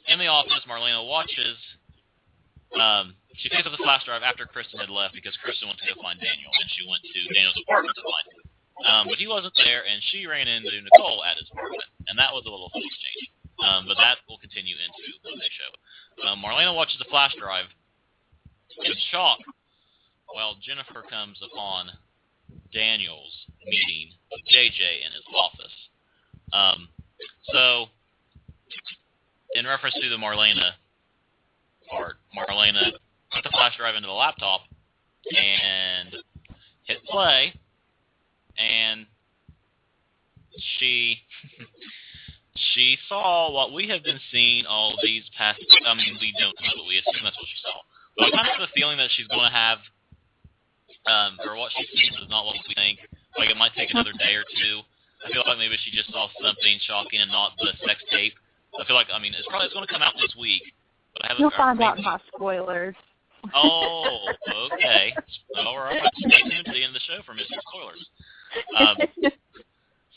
In the office, Marlena watches. She picks up the flash drive after Kristen had left because Kristen went to go find Daniel, and she went to Daniel's apartment to find him. But he wasn't there, and she ran into Nicole at his apartment, and that was a little funny exchange. But that will continue into the Monday show. Marlena watches the flash drive in shock while Jennifer comes upon Daniel's meeting with JJ in his office. So, in reference to the Marlena part, Marlena put the flash drive into the laptop and hit play, and she saw what we have been seeing all these past. I mean, we don't know, but we assume that's what she saw. But I kind of have a feeling that she's going to have or what she sees is not what we think. Like, it might take another day or two. I feel like maybe she just saw something shocking and not the sex tape. I feel like, it's going to come out this week. But I haven't. You'll find out my spoilers. Oh, okay. All right. Stay tuned to the end of the show for Mr. Spoilers.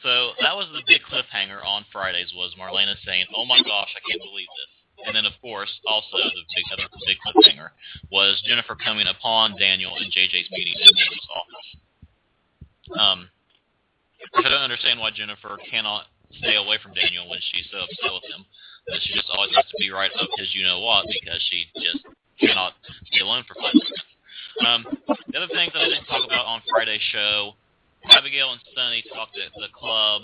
So that was the big cliffhanger on Fridays, was Marlena saying, "Oh my gosh, I can't believe this." And then, of course, also the big cliffhanger was Jennifer coming upon Daniel and JJ's meeting in Daniel's office. I don't understand why Jennifer cannot stay away from Daniel when she's so upset with him. That she just always has to be right up his you-know-what, because she just cannot be alone for 5 seconds. The other things that I didn't talk about on Friday's show, Abigail and Sunny talked at the club.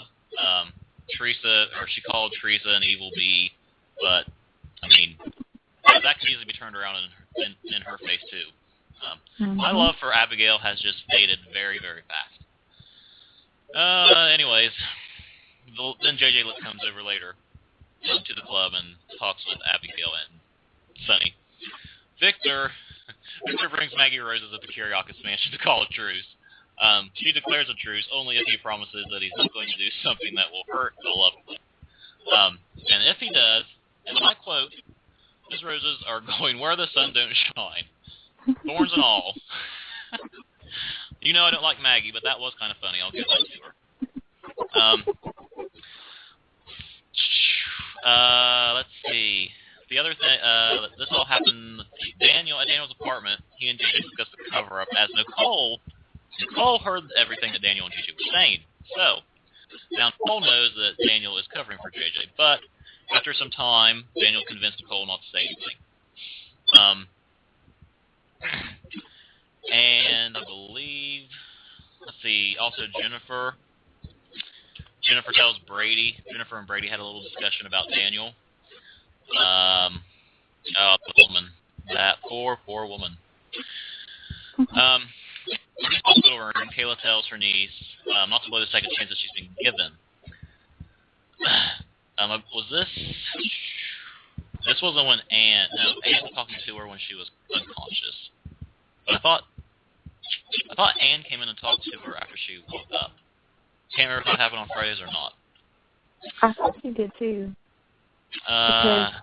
She called Teresa an evil bee, but, that can easily be turned around in her face, too. My love for Abigail has just faded very, very fast. Anyways, then JJ comes over later to the club and talks with Abigail and Sunny. Victor brings Maggie Roses at the Kiriakis mansion to call a truce. She declares a truce only if he promises that he's not going to do something that will hurt the loved one. And if he does, and I quote, "His roses are going where the sun don't shine. Thorns and all." I don't like Maggie, but that was kind of funny. I'll give that to her. Let's see. The other thing, this all happened at Daniel's apartment. He and JJ discussed the cover-up as Nicole heard everything that Daniel and JJ were saying. So, now Nicole knows that Daniel is covering for JJ, but after some time, Daniel convinced Nicole not to say anything. And I believe, also Jennifer tells Brady. Jennifer and Brady had a little discussion about Daniel. The woman. That poor woman. In the hospital room, Kayla tells her niece not to blow the second chance that she's been given. Was this... This wasn't when Anne was talking to her when she was unconscious. But I thought Anne came in and talked to her after she woke up. Can't remember if that happened on Fridays or not. I thought she did too. Because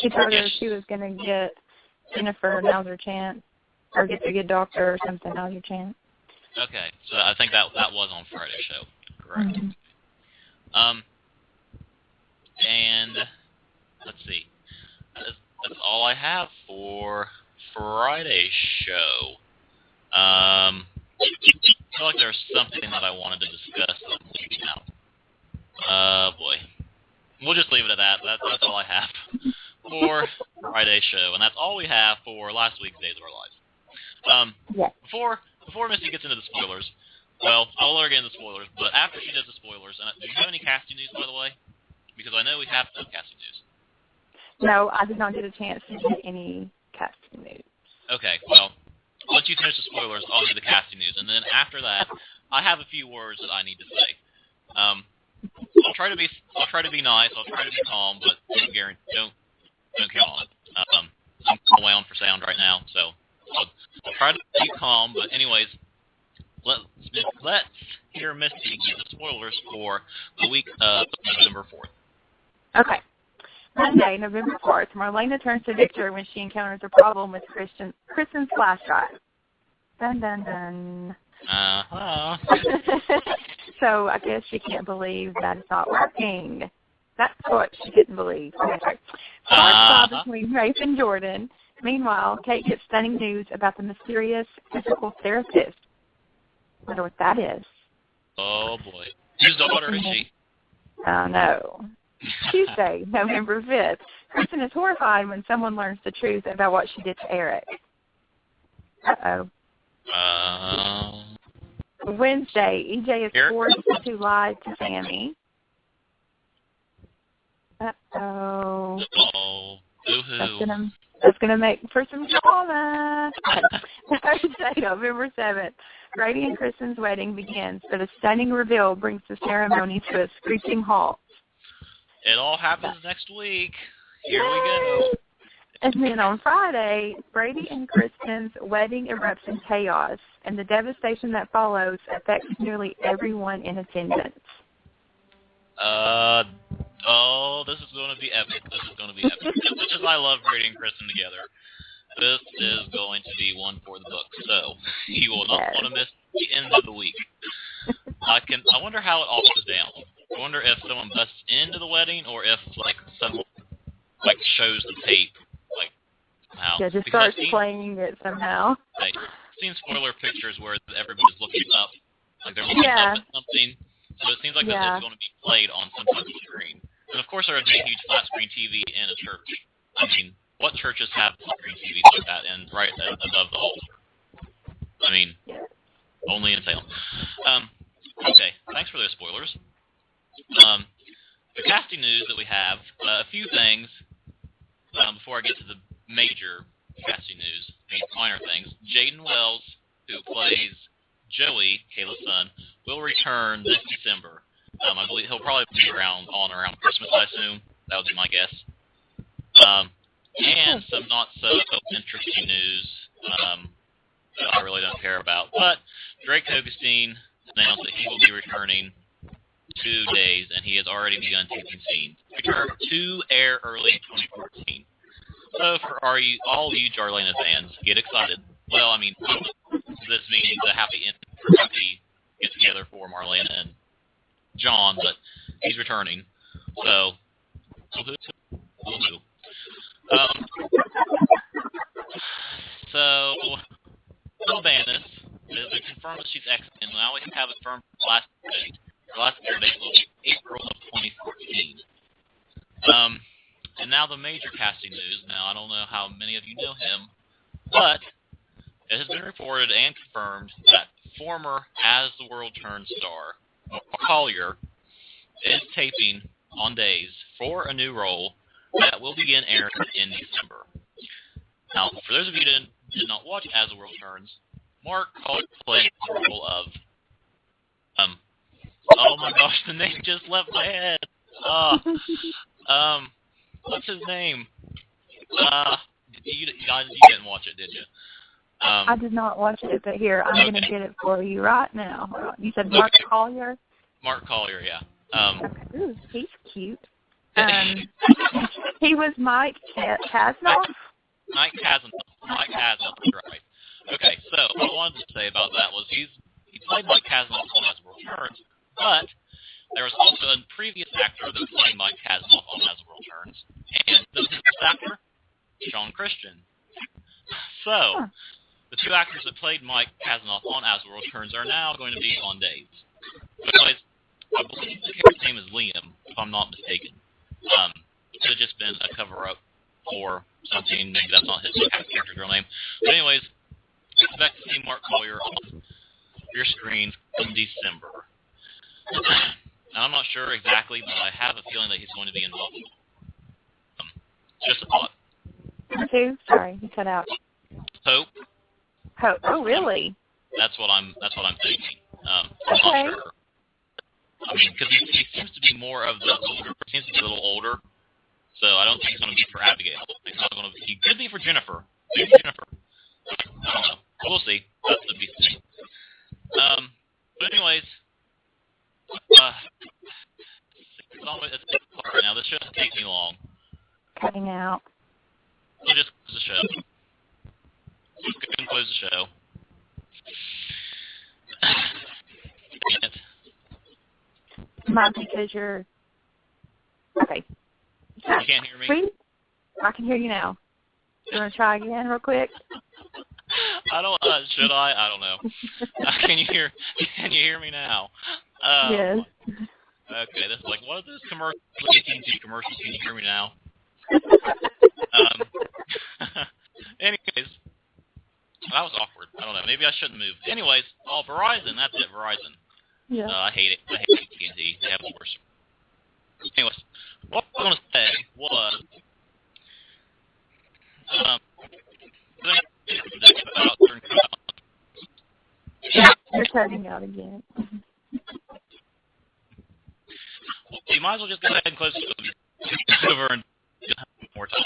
she told her she was going to get Jennifer, now's her chance. Or get the good doctor or something, now's your chance. Okay, so I think that was on Friday's show. Correct. Mm-hmm. And let's see. That's all I have for Friday's show. I feel like there's something that I wanted to discuss that I'm leaving out. Boy. We'll just leave it at that. That's all I have for Friday's show. And that's all we have for last week's Days of Our Lives. Before Misty gets into the spoilers, well, I'll let her get into the spoilers, but after she does the spoilers, and do you have any casting news, by the way? Because I know we have some casting news. No, I did not get a chance to get any casting news. Okay, well, once you finish the spoilers, I'll do the casting news, and then after that, I have a few words that I need to say. I'll try to be nice. I'll try to be calm, but don't count on it. I'm away on for sound right now, so I'll try to be calm. But anyways, let's hear Misty give the spoilers for the week of November 4th. Okay. Monday, November 4th, Marlena turns to Victor when she encounters a problem with Kristen's flash drive. Dun, dun, dun. Uh-huh. So I guess she can't believe that it's not working. That's what she didn't believe. Okay. Sparks between Rafe and Jordan. Meanwhile, Kate gets stunning news about the mysterious physical therapist. I wonder what that is. Oh, boy. Whose daughter is she? No. Tuesday, November 5th. Kristen is horrified when someone learns the truth about what she did to Eric. Uh-oh. Wednesday, EJ is forced to lie to Sammy. Uh-oh. Oh, boo-hoo. That's gonna make for some drama. Thursday, November 7th. Brady and Kristen's wedding begins, but a stunning reveal brings the ceremony to a screeching halt. It all happens next week. Here we go. And then on Friday, Brady and Kristen's wedding erupts in chaos, and the devastation that follows affects nearly everyone in attendance. This is going to be epic. This is going to be epic. As much as I love Brady and Kristen together, this is going to be one for the book. So you will not want to miss the end of the week. I wonder how it all goes down. I wonder if someone busts into the wedding or if someone shows the tape somehow. Yeah, just starts playing it somehow. I've seen spoiler pictures where everybody's looking up, they're looking up at something. So it seems like this is going to be played on some type of screen. And of course, there would be a huge flat screen TV in a church. I mean, what churches have flat screen TVs like that and right above the altar? I mean, only in Salem. Okay, thanks for those spoilers. The casting news that we have, a few things before I get to the major casting news, minor things. Jaden Wells, who plays Joey, Caleb's son, will return this December. I believe he'll probably be around Christmas, I assume. That would be my guess. And some not so interesting news that I really don't care about. But Drake Hogestein announced that he will be returning 2 days, and he has already begun taping scenes. Return to air early 2014. So for all you Jarlana fans, get excited. Well, I mean, this means a happy get together for Marlena and John, but he's returning. So we'll do. So Will Bannis has been confirmed that she's exiting. Now we have it confirmed for the last date. The last air date will be April of 2014. And now the major casting news. Now, I don't know how many of you know him, but it has been reported and confirmed that former As the World Turns star, Mark Collier, is taping on days for a new role that will begin airing in December. Now, for those of you that did not watch As the World Turns, Mark Collier played the role of, oh my gosh, the name just left my head. What's his name? You didn't watch it, did you? I did not watch it, but here, I'm going to get it for you right now. You said Mark Collier? Mark Collier, yeah. Ooh, he's cute. He was Mike Kasnoff? Mike Kasnoff, that's right. Okay, so what I wanted to say about that was he played Mike Kasnoff on As the World Turns, but there was also a previous actor that played Mike Kasnoff on As the World Turns, and the first actor, Sean Christian. So, the two actors that played Mike Kasnoff on As the World Turns are now going to be on days. Anyways, I believe the character's name is Liam, if I'm not mistaken. It could have just been a cover-up for something. Maybe that's not his character's real name. But anyways, expect to see Mark Collier on your screens in December. I'm not sure exactly, but I have a feeling that he's going to be involved. Just a thought. Who? Sorry, you cut out. Hope. Oh, really? That's what I'm thinking. I'm okay. not sure. I mean, because he seems to be more of the older. He seems to be a little older, so I don't think he's going to be for Abigail. He's not going to. He could be for Jennifer. Maybe Jennifer. I don't know. We'll see. That's the be seen. But anyways, it's right now. This shouldn't take me long. Cutting out. So just close the show. Just go and close the show. Dang it. Might because you're... Okay. You can't hear me? I can hear you now. You want to try again real quick? I don't... should I? I don't know. Can you hear me now? Yes. Okay, this is like, what are those commercials? AT&T commercials. Can you hear me now? Anyways, that was awkward. I don't know. Maybe I shouldn't move. Anyways, Verizon. That's it. Verizon. Yeah. I hate it. I hate AT&T. They have the worst. Anyways, what I was going to say was, You're cutting out again. You might as well just go ahead and close it over and more time.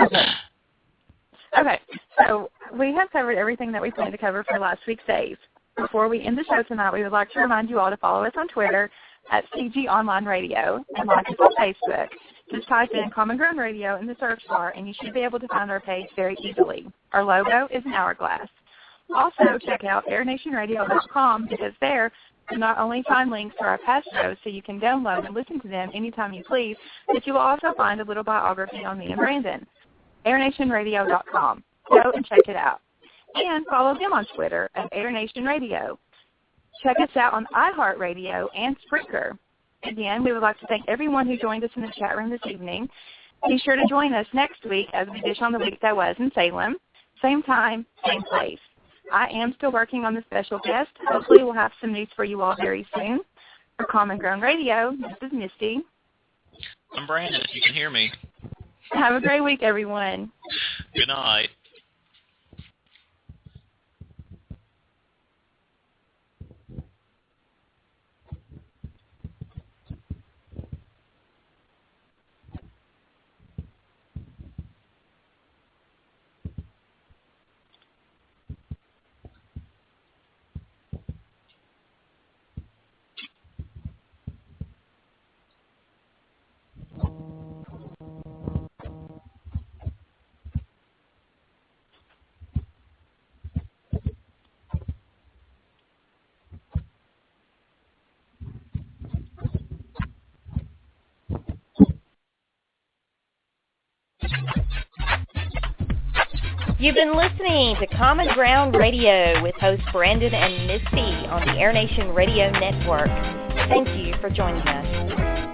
Okay. we have covered everything that we planned to cover for last week's days. Before we end the show tonight, we would like to remind you all to follow us on Twitter at CG Online Radio and like us on Facebook. Just type in Common Ground Radio in the search bar, and you should be able to find our page very easily. Our logo is an hourglass. Also, check out airnationradio.com, because there you'll not only find links to our past shows so you can download and listen to them anytime you please, but you will also find a little biography on me and Brandon. airnationradio.com. Go and check it out. And follow them on Twitter at airnationradio. Check us out on iHeartRadio and Spreaker. Again, we would like to thank everyone who joined us in the chat room this evening. Be sure to join us next week as we dish on the week that was in Salem. Same time, same place. I am still working on the special guest. Hopefully we'll have some news for you all very soon. For Common Ground Radio, this is Misty. I'm Brandon, if you can hear me. Have a great week, everyone. Good night. You've been listening to Common Ground Radio with hosts Brandon and Misty on the Air Nation Radio Network. Thank you for joining us.